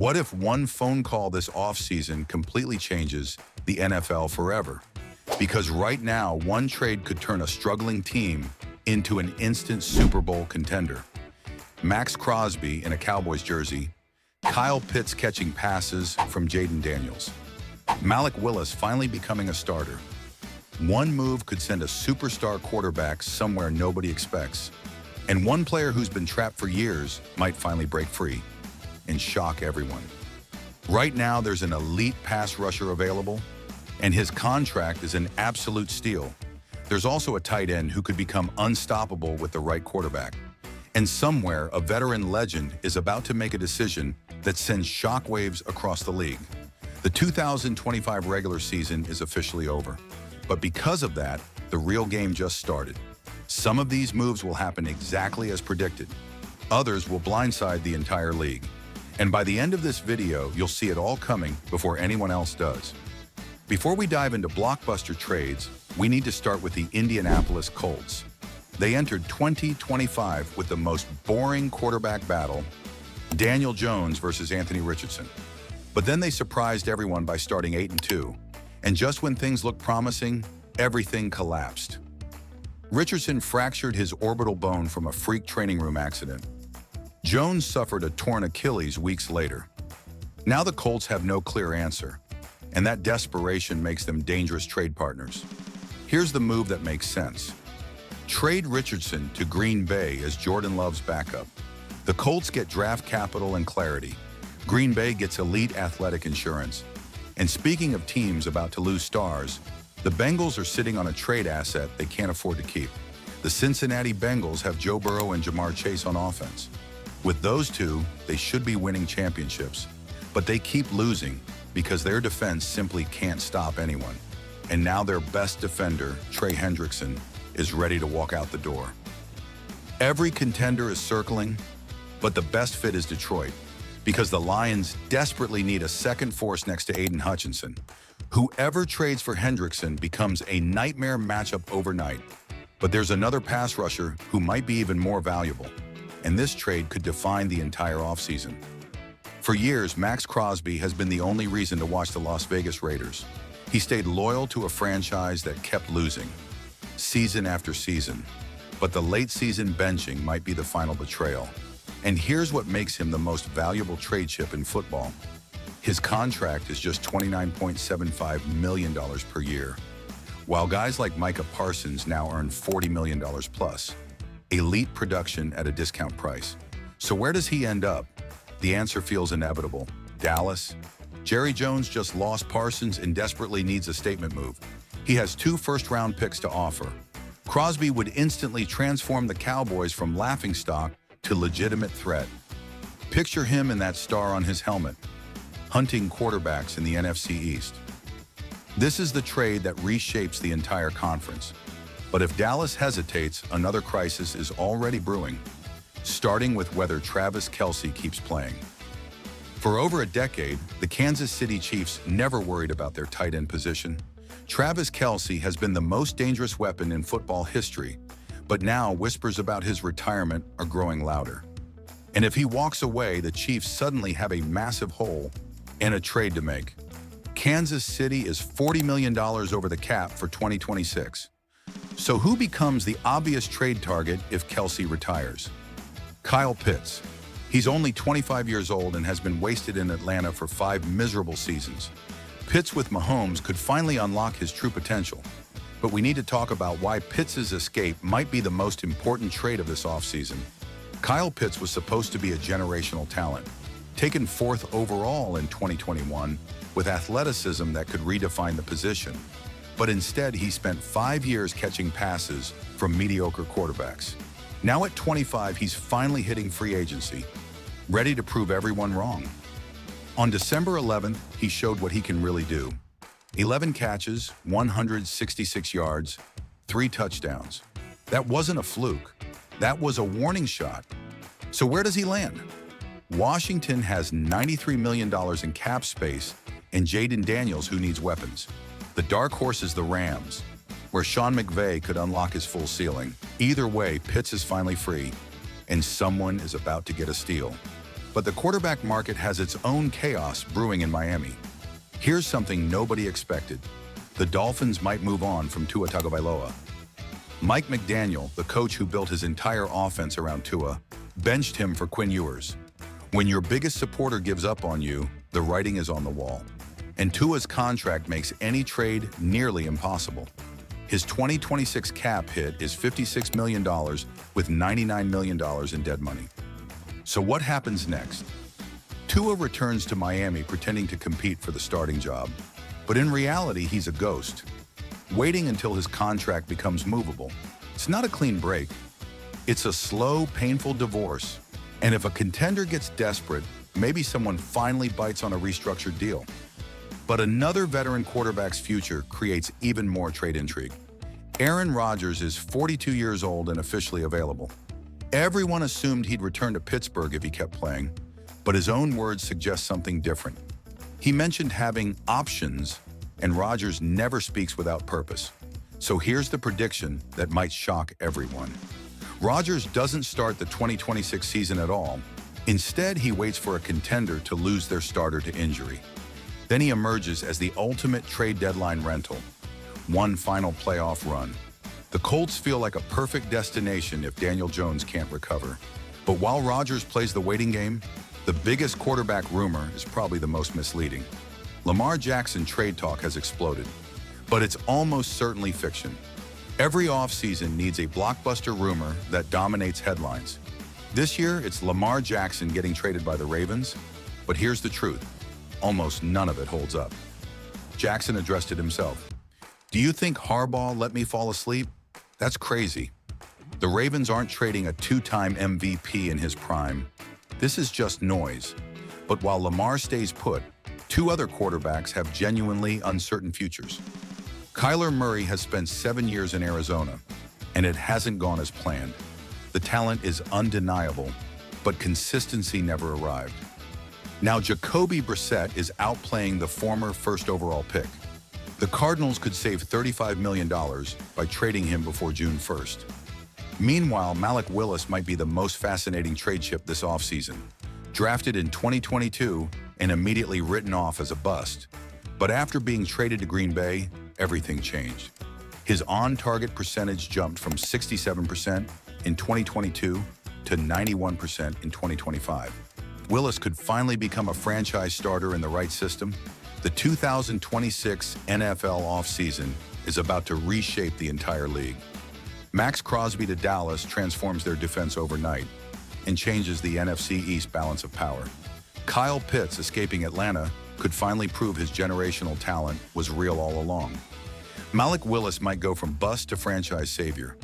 What if one phone call this offseason completely changes the NFL forever? Because right now, one trade could turn a struggling team into an instant Super Bowl contender. Max Crosby in a Cowboys jersey, Kyle Pitts catching passes from Jaden Daniels, Malik Willis finally becoming a starter. One move could send a superstar quarterback somewhere nobody expects, and one player who's been trapped for years might finally break free and shock everyone. Right now, there's an elite pass rusher available, and his contract is an absolute steal. There's also a tight end who could become unstoppable with the right quarterback. And somewhere, a veteran legend is about to make a decision that sends shockwaves across the league. The 2025 regular season is officially over. But because of that, the real game just started. Some of these moves will happen exactly as predicted. Others will blindside the entire league. And by the end of this video, you'll see it all coming before anyone else does. Before we dive into blockbuster trades, we need to start with the Indianapolis Colts. They entered 2025 with the most boring quarterback battle, Daniel Jones versus Anthony Richardson. But then they surprised everyone by starting 8-2. And just when things looked promising, everything collapsed. Richardson fractured his orbital bone from a freak training room accident. Jones suffered a torn Achilles weeks later. Now the Colts have no clear answer, and that desperation makes them dangerous trade partners. Here's the move that makes sense. Trade Richardson to Green Bay as Jordan Love's backup. The Colts get draft capital and clarity. Green Bay gets elite athletic insurance. And speaking of teams about to lose stars, the Bengals are sitting on a trade asset they can't afford to keep. The Cincinnati Bengals have Joe Burrow and Jamar Chase on offense. With those two, they should be winning championships. But they keep losing because their defense simply can't stop anyone. And now their best defender, Trey Hendrickson, is ready to walk out the door. Every contender is circling, but the best fit is Detroit, because the Lions desperately need a second force next to Aiden Hutchinson. Whoever trades for Hendrickson becomes a nightmare matchup overnight. But there's another pass rusher who might be even more valuable, and this trade could define the entire offseason. For years, Max Crosby has been the only reason to watch the Las Vegas Raiders. He stayed loyal to a franchise that kept losing, season after season. But the late season benching might be the final betrayal. And here's what makes him the most valuable trade chip in football. His contract is just $29.75 million per year, while guys like Micah Parsons now earn $40 million plus. Elite production at a discount price. So where does he end up? The answer feels inevitable. Dallas? Jerry Jones just lost Parsons and desperately needs a statement move. He has 2 first-round picks to offer. Crosby would instantly transform the Cowboys from laughingstock to legitimate threat. Picture him and that star on his helmet, hunting quarterbacks in the NFC East. This is the trade that reshapes the entire conference. But if Dallas hesitates, another crisis is already brewing, starting with whether Travis Kelce keeps playing. For over a decade, the Kansas City Chiefs never worried about their tight end position. Travis Kelce has been the most dangerous weapon in football history, but now whispers about his retirement are growing louder. And if he walks away, the Chiefs suddenly have a massive hole and a trade to make. Kansas City is $40 million over the cap for 2026. So who becomes the obvious trade target if Kelce retires? Kyle Pitts. He's only 25 years old and has been wasted in Atlanta for 5 miserable seasons. Pitts with Mahomes could finally unlock his true potential. But we need to talk about why Pitts' escape might be the most important trade of this offseason. Kyle Pitts was supposed to be a generational talent, taken 4th overall in 2021 with athleticism that could redefine the position. But instead, he spent 5 years catching passes from mediocre quarterbacks. Now at 25, he's finally hitting free agency, ready to prove everyone wrong. On December 11th, he showed what he can really do. 11 catches, 166 yards, 3 touchdowns. That wasn't a fluke. That was a warning shot. So where does he land? Washington has $93 million in cap space and Jaden Daniels, who needs weapons. The dark horse is the Rams, where Sean McVay could unlock his full ceiling. Either way, Pitts is finally free, and someone is about to get a steal. But the quarterback market has its own chaos brewing in Miami. Here's something nobody expected. The Dolphins might move on from Tua Tagovailoa. Mike McDaniel, the coach who built his entire offense around Tua, benched him for Quinn Ewers. When your biggest supporter gives up on you, the writing is on the wall. And Tua's contract makes any trade nearly impossible. His 2026 cap hit is $56 million with $99 million in dead money. So what happens next? Tua returns to Miami pretending to compete for the starting job, but in reality, he's a ghost, waiting until his contract becomes movable. It's not a clean break. It's a slow, painful divorce. And if a contender gets desperate, maybe someone finally bites on a restructured deal. But another veteran quarterback's future creates even more trade intrigue. Aaron Rodgers is 42 years old and officially available. Everyone assumed he'd return to Pittsburgh if he kept playing, but his own words suggest something different. He mentioned having options, and Rodgers never speaks without purpose. So here's the prediction that might shock everyone. Rodgers doesn't start the 2026 season at all. Instead, he waits for a contender to lose their starter to injury. Then he emerges as the ultimate trade deadline rental. One final playoff run. The Colts feel like a perfect destination if Daniel Jones can't recover. But while Rodgers plays the waiting game, the biggest quarterback rumor is probably the most misleading. Lamar Jackson trade talk has exploded, but it's almost certainly fiction. Every offseason needs a blockbuster rumor that dominates headlines. This year, it's Lamar Jackson getting traded by the Ravens, but here's the truth. Almost none of it holds up. Jackson addressed it himself. Do you think Harbaugh let me fall asleep? That's crazy. The Ravens aren't trading a two-time MVP in his prime. This is just noise. But while Lamar stays put, two other quarterbacks have genuinely uncertain futures. Kyler Murray has spent 7 years in Arizona, and it hasn't gone as planned. The talent is undeniable, but consistency never arrived. Now Jacoby Brissett is outplaying the former first overall pick. The Cardinals could save $35 million by trading him before June 1st. Meanwhile, Malik Willis might be the most fascinating trade chip this offseason. Drafted in 2022 and immediately written off as a bust. But after being traded to Green Bay, everything changed. His on-target percentage jumped from 67% in 2022 to 91% in 2025. Willis could finally become a franchise starter in the right system. The 2026 NFL offseason is about to reshape the entire league. Max Crosby to Dallas transforms their defense overnight and changes the NFC East balance of power. Kyle Pitts escaping Atlanta could finally prove his generational talent was real all along. Malik Willis might go from bust to franchise savior.